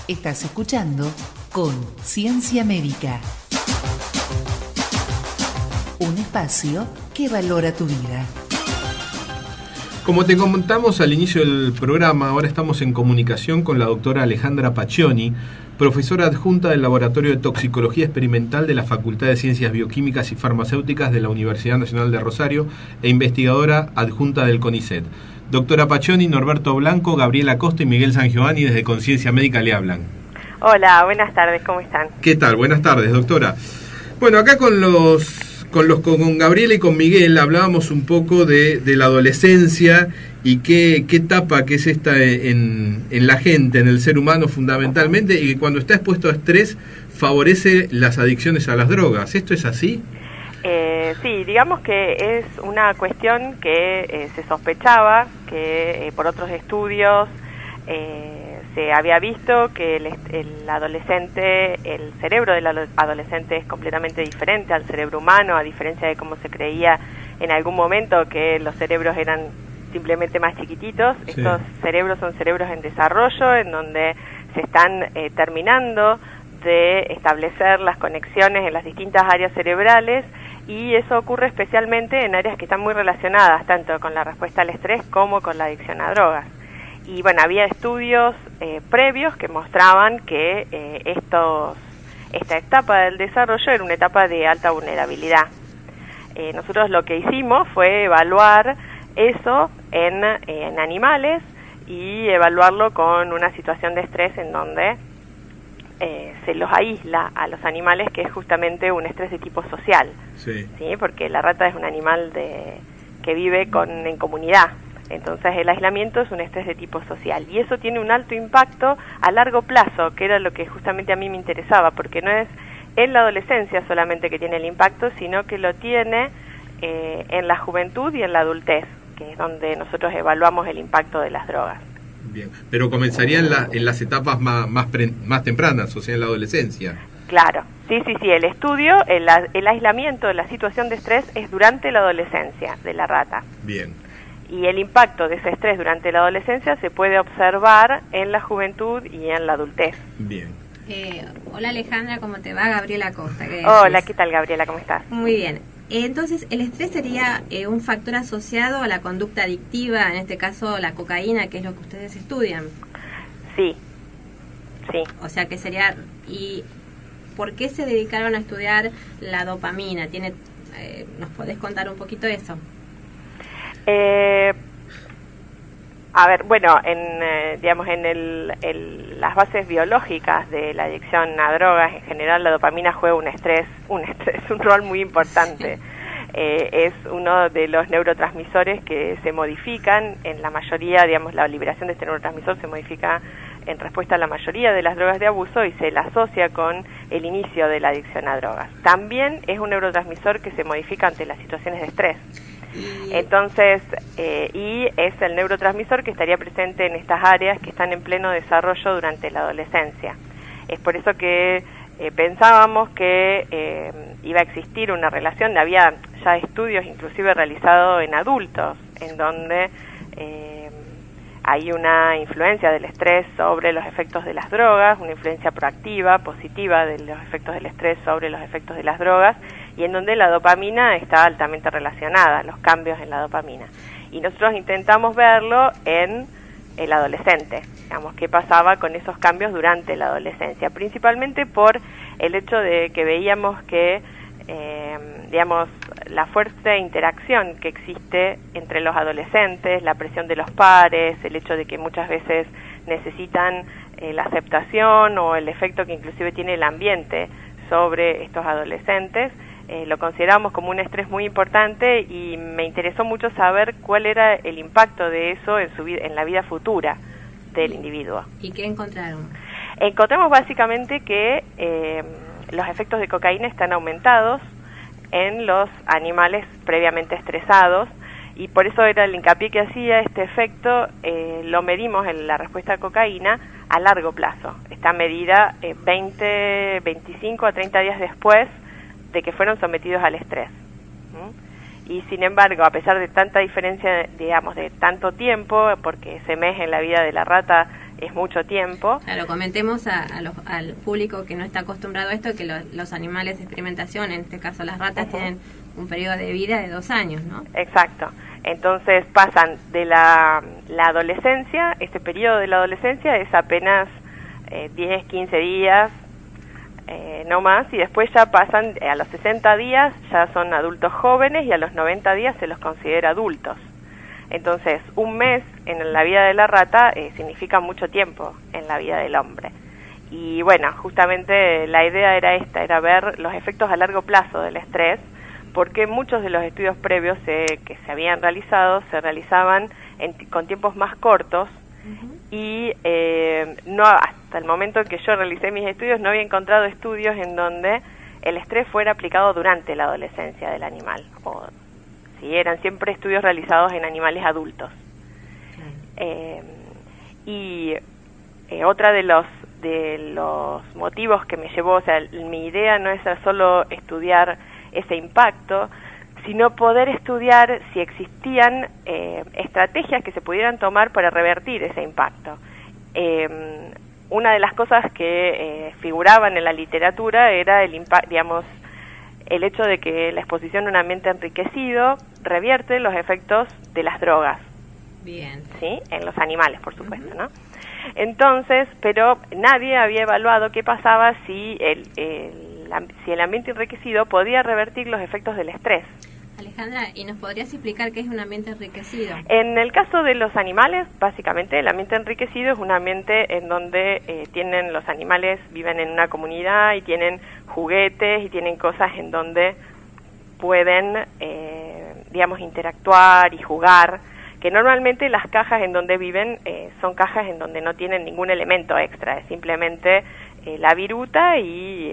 Estás escuchando Conciencia Médica. Un espacio que valora tu vida. Como te comentamos al inicio del programa, ahora estamos en comunicación con la doctora Alejandra Paccioni, profesora adjunta del Laboratorio de Toxicología Experimental de la Facultad de Ciencias Bioquímicas y Farmacéuticas de la Universidad Nacional de Rosario e investigadora adjunta del CONICET. Doctora Paccioni, Norberto Blanco, Gabriela Costa y Miguel Sangiovanni desde Conciencia Médica le hablan. Hola, buenas tardes, ¿cómo están? ¿Qué tal? Buenas tardes, doctora. Bueno, acá con Gabriela y con Miguel hablábamos un poco de la adolescencia y qué etapa que es esta en la gente, en el ser humano fundamentalmente, y que cuando está expuesto a estrés favorece las adicciones a las drogas. ¿Esto es así? Sí, digamos que es una cuestión que se sospechaba, que por otros estudios se había visto que el adolescente, el cerebro del adolescente es completamente diferente al cerebro humano, a diferencia de cómo se creía en algún momento que los cerebros eran simplemente más chiquititos. Sí. Estos cerebros son cerebros en desarrollo, en donde se están terminando de establecer las conexiones en las distintas áreas cerebrales, y eso ocurre especialmente en áreas que están muy relacionadas tanto con la respuesta al estrés como con la adicción a drogas. Y bueno, había estudios previos que mostraban que esta etapa del desarrollo era una etapa de alta vulnerabilidad. Nosotros lo que hicimos fue evaluar eso en animales y evaluarlo con una situación de estrés en donde se los aísla a los animales, que es justamente un estrés de tipo social. Sí. ¿Sí? Porque la rata es un animal que vive en comunidad. Entonces el aislamiento es un estrés de tipo social y eso tiene un alto impacto a largo plazo, que era lo que justamente a mí me interesaba, porque no es en la adolescencia solamente que tiene el impacto, sino que lo tiene en la juventud y en la adultez, que es donde nosotros evaluamos el impacto de las drogas. Bien, pero comenzaría en las etapas más tempranas, o sea, en la adolescencia. Claro, sí, el estudio, el aislamiento, la situación de estrés es durante la adolescencia de la rata. Bien. Y el impacto de ese estrés durante la adolescencia se puede observar en la juventud y en la adultez. Bien. Hola Alejandra, ¿cómo te va? Gabriela Costa. Hola, ¿qué tal Gabriela? ¿Cómo estás? Muy bien. Entonces, ¿el estrés sería un factor asociado a la conducta adictiva, en este caso la cocaína, que es lo que ustedes estudian? Sí. O sea, que sería... ¿Y por qué se dedicaron a estudiar la dopamina? ¿Nos podés contar un poquito eso? A ver, bueno, en las bases biológicas de la adicción a drogas, en general la dopamina juega un rol muy importante. Sí. Es uno de los neurotransmisores que se modifican en la mayoría, la liberación de este neurotransmisor se modifica en respuesta a la mayoría de las drogas de abuso y se la asocia con el inicio de la adicción a drogas. También es un neurotransmisor que se modifica ante las situaciones de estrés. Entonces, y es el neurotransmisor que estaría presente en estas áreas que están en pleno desarrollo durante la adolescencia. Es por eso que pensábamos que iba a existir una relación. Había ya estudios inclusive realizados en adultos, en donde hay una influencia del estrés sobre los efectos de las drogas, una influencia proactiva, positiva de los efectos del estrés sobre los efectos de las drogas, y en donde la dopamina está altamente relacionada, los cambios en la dopamina. Y nosotros intentamos verlo en el adolescente, qué pasaba con esos cambios durante la adolescencia, principalmente por el hecho de que veíamos que, la fuerte interacción que existe entre los adolescentes, la presión de los pares, el hecho de que muchas veces necesitan la aceptación o el efecto que inclusive tiene el ambiente sobre estos adolescentes, lo consideramos como un estrés muy importante y me interesó mucho saber cuál era el impacto de eso en la vida futura del individuo. ¿Y qué encontraron? Encontramos básicamente que los efectos de cocaína están aumentados en los animales previamente estresados, y por eso era el hincapié que hacía este efecto. Lo medimos en la respuesta a cocaína a largo plazo. Está medida 25 a 30 días después de que fueron sometidos al estrés. Y sin embargo, a pesar de tanta diferencia, de tanto tiempo, porque ese mes en la vida de la rata es mucho tiempo. Claro, comentemos al público que no está acostumbrado a esto, que los animales de experimentación, en este caso las ratas, tienen un periodo de vida de 2 años, ¿no? Exacto. Entonces pasan de la adolescencia, este periodo de la adolescencia es apenas 10, 15 días, no más, y después ya pasan a los 60 días, ya son adultos jóvenes, y a los 90 días se los considera adultos. Entonces, un mes en la vida de la rata significa mucho tiempo en la vida del hombre. Y bueno, justamente la idea era esta, era ver los efectos a largo plazo del estrés, porque muchos de los estudios previos que se habían realizado se realizaban con tiempos más cortos, y no, hasta el momento en que yo realicé mis estudios no había encontrado estudios en donde el estrés fuera aplicado durante la adolescencia del animal, o sí, eran siempre estudios realizados en animales adultos. Y otra de los motivos que me llevó, o sea, mi idea no es solo estudiar ese impacto, sino poder estudiar si existían estrategias que se pudieran tomar para revertir ese impacto. Una de las cosas que figuraban en la literatura era el hecho de que la exposición a un ambiente enriquecido revierte los efectos de las drogas. Bien. ¿Sí? En los animales, por supuesto, ¿no? Entonces, pero nadie había evaluado qué pasaba si el ambiente enriquecido podía revertir los efectos del estrés. Alejandra, ¿y nos podrías explicar qué es un ambiente enriquecido? En el caso de los animales, básicamente el ambiente enriquecido es un ambiente en donde los animales viven en una comunidad y tienen juguetes y tienen cosas en donde pueden, interactuar y jugar, que normalmente las cajas en donde viven son cajas en donde no tienen ningún elemento extra, es simplemente la viruta y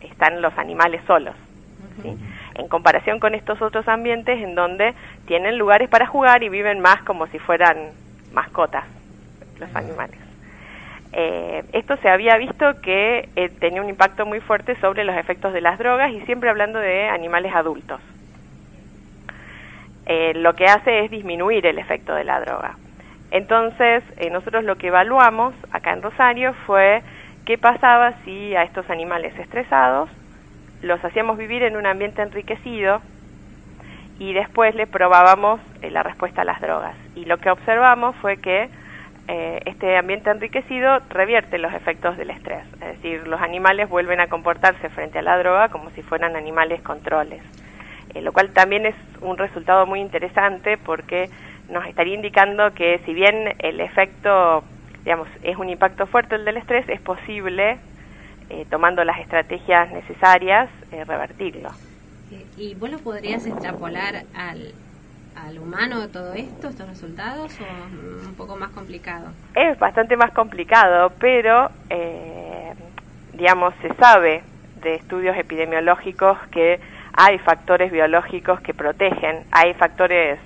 están los animales solos, ¿sí? En comparación con estos otros ambientes en donde tienen lugares para jugar y viven más como si fueran mascotas los animales. Esto se había visto que tenía un impacto muy fuerte sobre los efectos de las drogas, y siempre hablando de animales adultos. Lo que hace es disminuir el efecto de la droga. Entonces, nosotros lo que evaluamos acá en Rosario fue qué pasaba si a estos animales estresados los hacíamos vivir en un ambiente enriquecido y después le probábamos la respuesta a las drogas. Y lo que observamos fue que este ambiente enriquecido revierte los efectos del estrés. Es decir, los animales vuelven a comportarse frente a la droga como si fueran animales controles. Lo cual también es un resultado muy interesante, porque nos estaría indicando que si bien el efecto, es un impacto fuerte el del estrés, es posible, tomando las estrategias necesarias, revertirlo. ¿Y vos lo podrías extrapolar al humano todo esto, estos resultados, o un poco más complicado? Es bastante más complicado, pero se sabe de estudios epidemiológicos que hay factores biológicos que protegen, hay factores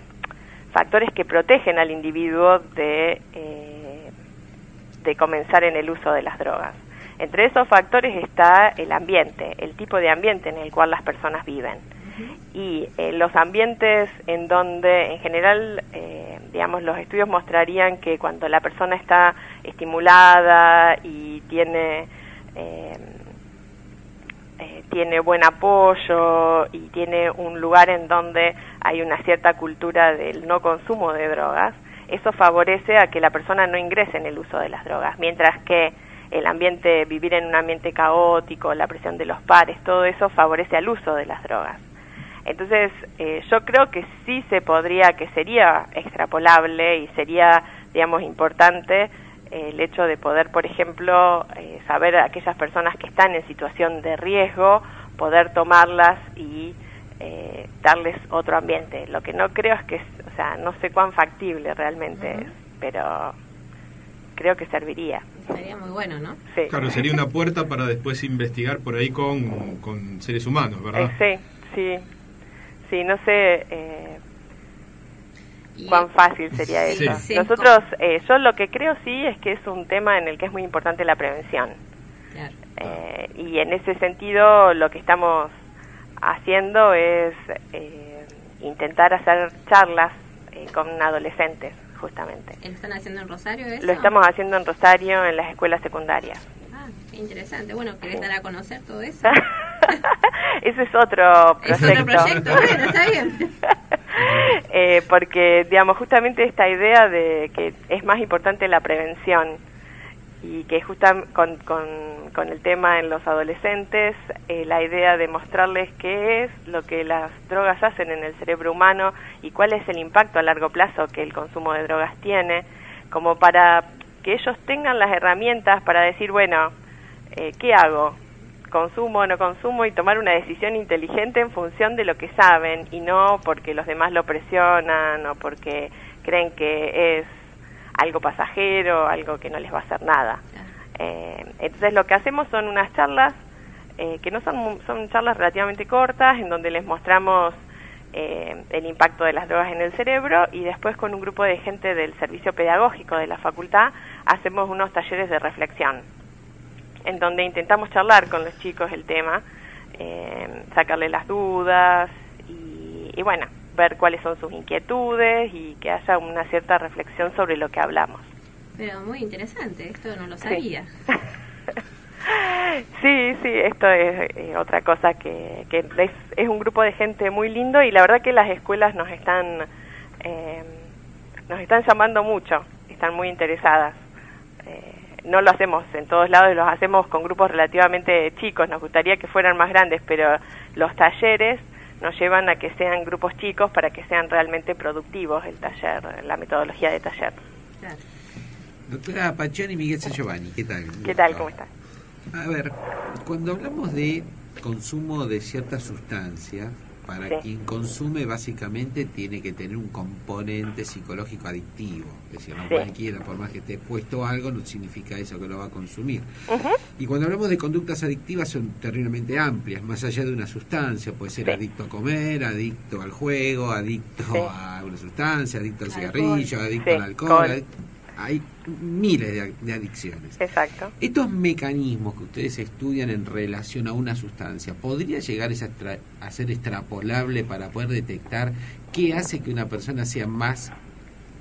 que protegen al individuo de comenzar en el uso de las drogas. Entre esos factores está el ambiente, el tipo de ambiente en el cual las personas viven. Y los ambientes en donde, en general, los estudios mostrarían que cuando la persona está estimulada y tiene buen apoyo y tiene un lugar en donde hay una cierta cultura del no consumo de drogas, eso favorece a que la persona no ingrese en el uso de las drogas, mientras que vivir en un ambiente caótico, la presión de los pares, todo eso favorece al uso de las drogas. Entonces, yo creo que sí que sería extrapolable y sería, importante el hecho de poder, por ejemplo, saber a aquellas personas que están en situación de riesgo, poder tomarlas y darles otro ambiente. Lo que no creo es que, no sé cuán factible realmente es, pero creo que serviría. Sería muy bueno, ¿no? Sí. Claro, sería una puerta para después investigar por ahí con seres humanos, ¿verdad? Sí, no sé cuán fácil sería eso. Sí. Nosotros, yo lo que creo es que es un tema en el que es muy importante la prevención. Claro. Y en ese sentido lo que estamos haciendo es intentar hacer charlas con adolescentes justamente. ¿Lo están haciendo en Rosario eso? Lo estamos haciendo en Rosario, en las escuelas secundarias. Ah, qué interesante. Bueno, ¿querés dar a conocer todo eso? Ese es otro proyecto. Es otro proyecto, bueno, está bien. Porque, digamos, justamente esta idea de que es más importante la prevención y que justamente con el tema en los adolescentes, la idea de mostrarles qué es lo que las drogas hacen en el cerebro humano y cuál es el impacto a largo plazo que el consumo de drogas tiene, como para que ellos tengan las herramientas para decir, bueno, ¿qué hago? ¿Consumo o no consumo? Y tomar una decisión inteligente en función de lo que saben y no porque los demás lo presionan o porque creen que es algo pasajero, algo que no les va a hacer nada. Entonces lo que hacemos son unas charlas que no son charlas relativamente cortas, en donde les mostramos el impacto de las drogas en el cerebro, y después con un grupo de gente del servicio pedagógico de la facultad hacemos unos talleres de reflexión, en donde intentamos charlar con los chicos el tema, sacarle las dudas y bueno, ver cuáles son sus inquietudes y que haya una cierta reflexión sobre lo que hablamos. Pero muy interesante, esto no lo sabía. Sí, esto es otra cosa que es un grupo de gente muy lindo, y la verdad que las escuelas nos están llamando mucho, están muy interesadas. No lo hacemos en todos lados, los hacemos con grupos relativamente chicos, nos gustaría que fueran más grandes, pero los talleres nos llevan a que sean grupos chicos para que sean realmente productivos el taller, la metodología de taller. Claro. Doctora Paccioni, Miguel Giovanni, ¿qué tal? ¿Qué tal? ¿Cómo estás? A ver, cuando hablamos de consumo de cierta sustancia, para quien consume básicamente tiene que tener un componente psicológico adictivo, es decir, no cualquiera, por más que esté puesto algo, no significa eso que lo va a consumir. Y cuando hablamos de conductas adictivas son terriblemente amplias, más allá de una sustancia, puede ser adicto a comer, adicto al juego, adicto a una sustancia, adicto al cigarrillo, adicto al alcohol, hay miles de adicciones. Exacto. Estos mecanismos que ustedes estudian en relación a una sustancia, ¿podría llegar a ser extrapolable para poder detectar qué hace que una persona sea más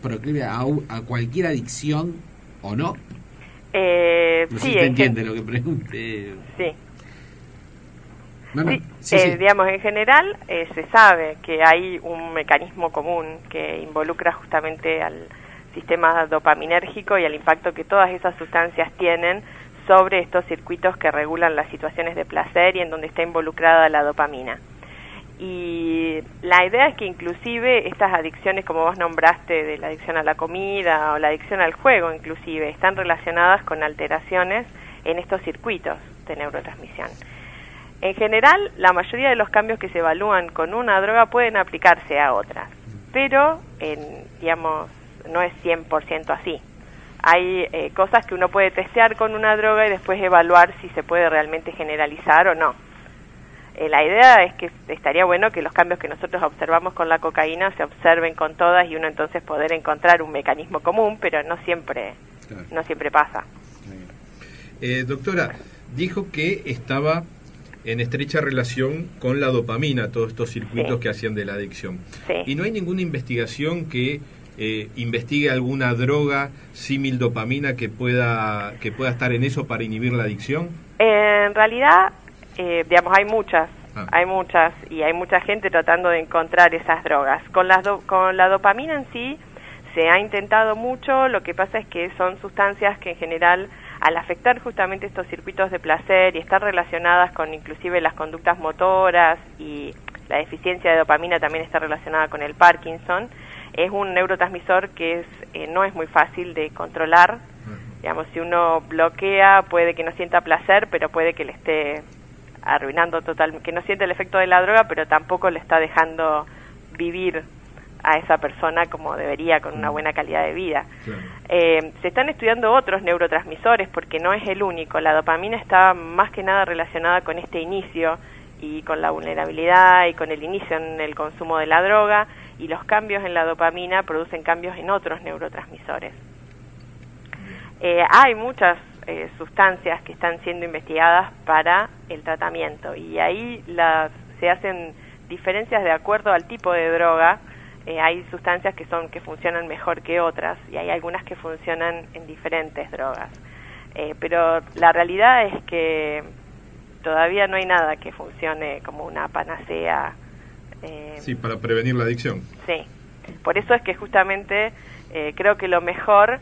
proclive a cualquier adicción o no? No sé si te entiende lo que pregunte. Sí. Bueno, digamos, en general se sabe que hay un mecanismo común que involucra justamente al sistema dopaminérgico y al impacto que todas esas sustancias tienen sobre estos circuitos que regulan las situaciones de placer y en donde está involucrada la dopamina. Y la idea es que inclusive estas adicciones, como vos nombraste, de la adicción a la comida o la adicción al juego inclusive, están relacionadas con alteraciones en estos circuitos de neurotransmisión. En general, la mayoría de los cambios que se evalúan con una droga pueden aplicarse a otras, pero digamos, no es 100% así. Hay cosas que uno puede testear con una droga y después evaluar si se puede realmente generalizar o no. La idea es que estaría bueno que los cambios que nosotros observamos con la cocaína se observen con todas y uno entonces poder encontrar un mecanismo común, pero no siempre pasa. Doctora, dijo que estaba en estrecha relación con la dopamina, todos estos circuitos que hacían de la adicción. ¿Y no hay ninguna investigación que investigue alguna droga símil dopamina que pueda estar en eso para inhibir la adicción? En realidad, digamos, hay muchas y hay mucha gente tratando de encontrar esas drogas. Con la dopamina en sí se ha intentado mucho, lo que pasa es que son sustancias que en general, al afectar justamente estos circuitos de placer y estar relacionadas con inclusive las conductas motoras, y la deficiencia de dopamina también está relacionada con el Parkinson, es un neurotransmisor que no es muy fácil de controlar. Digamos, si uno bloquea, puede que no sienta placer, pero puede que le esté arruinando que no siente el efecto de la droga, pero tampoco le está dejando vivir a esa persona como debería, con una buena calidad de vida. Se están estudiando otros neurotransmisores porque no es el único. La dopamina está más que nada relacionada con este inicio y con la vulnerabilidad y con el inicio en el consumo de la droga, y los cambios en la dopamina producen cambios en otros neurotransmisores. Hay muchas sustancias que están siendo investigadas para el tratamiento, y ahí se hacen diferencias de acuerdo al tipo de droga hay sustancias que funcionan mejor que otras y hay algunas que funcionan en diferentes drogas. Pero la realidad es que todavía no hay nada que funcione como una panacea. Sí, para prevenir la adicción. Sí, por eso es que justamente creo que lo mejor,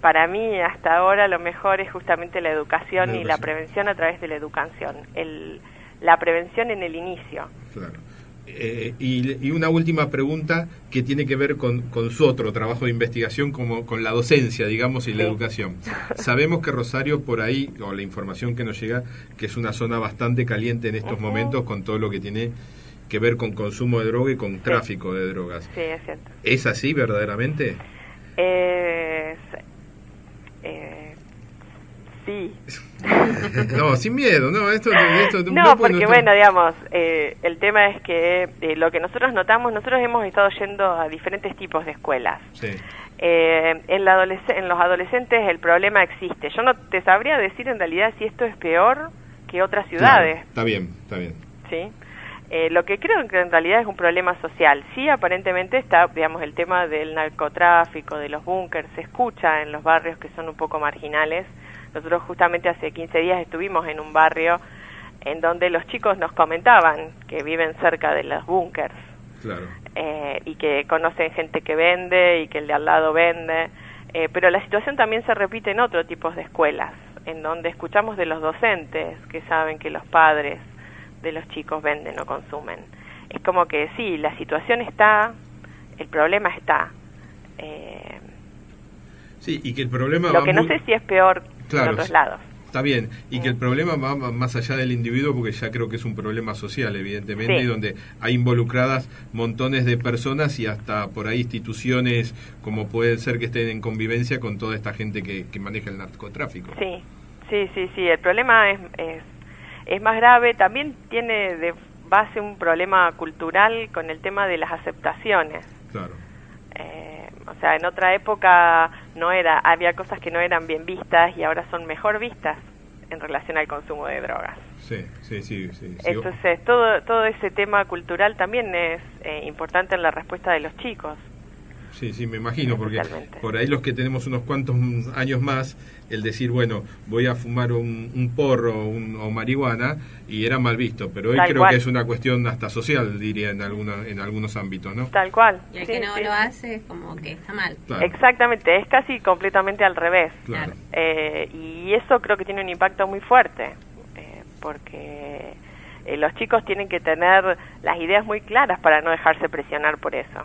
para mí hasta ahora lo mejor es justamente la educación y la prevención a través de la educación, la prevención en el inicio. Claro. Y una última pregunta que tiene que ver con su otro trabajo de investigación, como con la docencia, digamos, y la educación. Sabemos que Rosario, por ahí, o la información que nos llega, que es una zona bastante caliente en estos momentos con todo lo que tiene que ver con consumo de droga y con tráfico de drogas. Sí, es cierto. ¿Es así verdaderamente? Sí. No, sin miedo, no, esto no, porque bueno, digamos, el tema es que lo que nosotros notamos, nosotros hemos estado yendo a diferentes tipos de escuelas. Sí. En los adolescentes el problema existe. Yo no te sabría decir en realidad si esto es peor que otras ciudades. Claro, está bien. Sí. Lo que creo que en realidad es un problema social. Sí, aparentemente está, digamos, el tema del narcotráfico, de los búnkers, se escucha en los barrios que son un poco marginales. Nosotros justamente hace 15 días estuvimos en un barrio en donde los chicos nos comentaban que viven cerca de los búnkers. Claro. Y que conocen gente que vende y que el de al lado vende. Pero la situación también se repite en otro tipo de escuelas, en donde escuchamos de los docentes que saben que los padres de los chicos venden o consumen. Es como que sí, la situación está, el problema está. Sí, y que el problema lo que no sé si es peor claro, en otros lados. Está bien, y que el problema va más allá del individuo, porque ya creo que es un problema social, evidentemente, y donde hay involucradas montones de personas y hasta por ahí instituciones como pueden ser que estén en convivencia con toda esta gente que maneja el narcotráfico. Sí, el problema es más grave, también tiene de base un problema cultural con el tema de las aceptaciones. Claro. O sea, en otra época había cosas que no eran bien vistas y ahora son mejor vistas en relación al consumo de drogas. Sí. Entonces, todo ese tema cultural también es importante en la respuesta de los chicos. Sí, me imagino, porque por ahí los que tenemos unos cuantos años más, el decir, bueno, voy a fumar un porro o marihuana, y era mal visto, pero hoy creo que es una cuestión hasta social, diría, en algunos ámbitos, ¿no? Tal cual. Y el que no lo hace es como que está mal. Claro. Exactamente, es casi completamente al revés. Claro. Y eso creo que tiene un impacto muy fuerte, porque los chicos tienen que tener las ideas muy claras para no dejarse presionar por eso.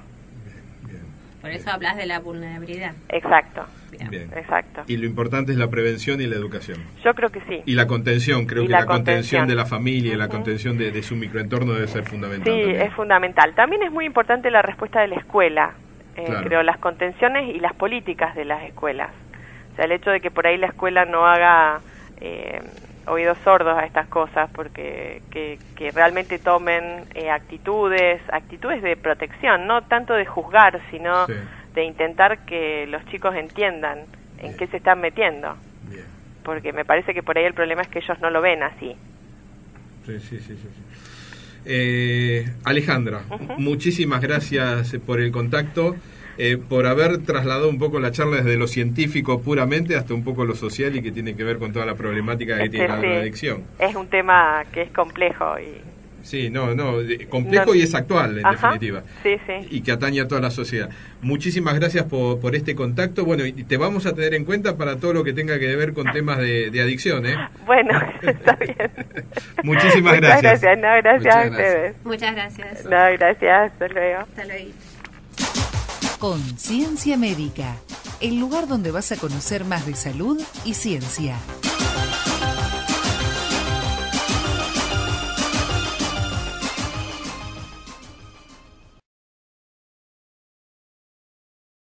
Por eso hablas de la vulnerabilidad. Exacto. Bien. Exacto. Y lo importante es la prevención y la educación. Yo creo que sí. Y la contención, creo que la contención de la familia, la contención de su microentorno debe ser fundamental. Sí, también es fundamental. También es muy importante la respuesta de la escuela. Claro. Creo las contenciones y las políticas de las escuelas. O sea, el hecho de que por ahí la escuela no haga oídos sordos a estas cosas, porque que realmente tomen actitudes de protección, no tanto de juzgar, sino de intentar que los chicos entiendan en qué se están metiendo. Bien. Porque me parece que por ahí el problema es que ellos no lo ven así. Sí. Alejandra, muchísimas gracias por el contacto. Por haber trasladado un poco la charla desde lo científico puramente hasta un poco lo social y que tiene que ver con toda la problemática que tiene la drogadicción. Es un tema que es complejo y... Sí, complejo y es actual, en definitiva. Sí. Y que atañe a toda la sociedad. Muchísimas gracias por este contacto. Bueno, y te vamos a tener en cuenta para todo lo que tenga que ver con temas de adicción, ¿eh? Bueno, está bien. Muchísimas gracias. Gracias a ustedes. Muchas gracias. Gracias. Hasta luego. Hasta luego. Conciencia Médica, el lugar donde vas a conocer más de salud y ciencia.